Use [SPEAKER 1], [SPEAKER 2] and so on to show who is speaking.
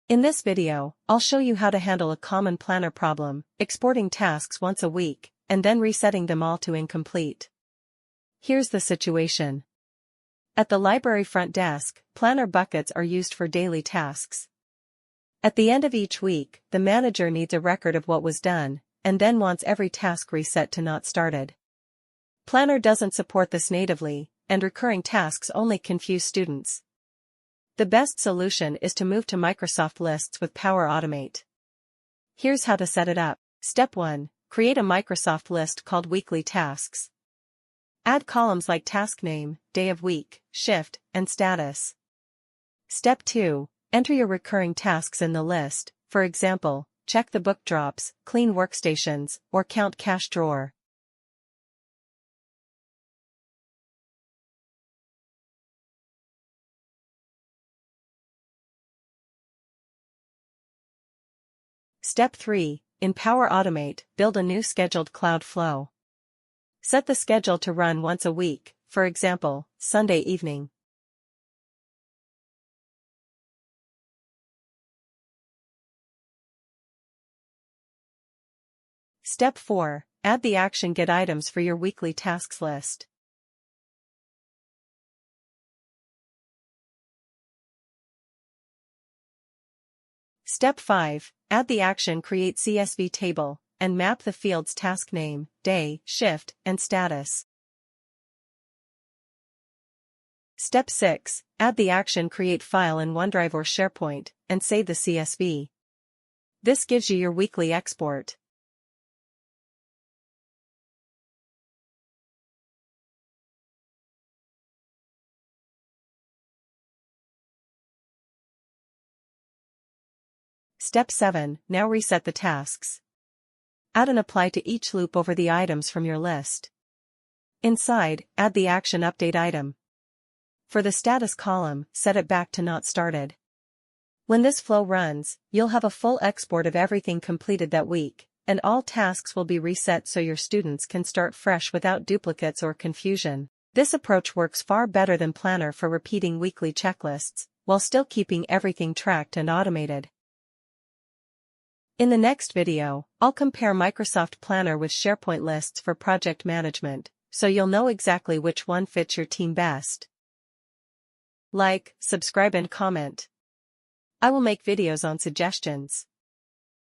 [SPEAKER 1] In this video, I'll show you how to handle a common planner problem, exporting tasks once a week, and then resetting them all to incomplete. Here's the situation. At the library front desk, planner buckets are used for daily tasks. At the end of each week, the manager needs a record of what was done, and then wants every task reset to not started. Planner doesn't support this natively, and recurring tasks only confuse students. The best solution is to move to Microsoft Lists with Power Automate. Here's how to set it up. Step 1. Create a Microsoft list called Weekly Tasks. Add columns like task name, day of week, shift, and status. Step 2. Enter your recurring tasks in the list, for example, check the book drops, clean workstations, or count cache drawer. Step 3. In Power Automate, build a new scheduled cloud flow. Set the schedule to run once a week, for example, Sunday evening. Step 4. Add the action Get items for your weekly tasks list. Step 5. Add the action Create CSV table, and map the fields task name, day, shift, and status. Step 6. Add the action Create file in OneDrive or SharePoint, and save the CSV. This gives you your weekly export. Step 7. Now reset the tasks. Add an apply to each loop over the items from your list. Inside, add the action Update item. For the status column, set it back to not started. When this flow runs, you'll have a full export of everything completed that week, and all tasks will be reset so your students can start fresh without duplicates or confusion. This approach works far better than Planner for repeating weekly checklists, while still keeping everything tracked and automated. In the next video, I'll compare Microsoft Planner with SharePoint lists for project management, so you'll know exactly which one fits your team best. Like, subscribe and comment. I will make videos on suggestions.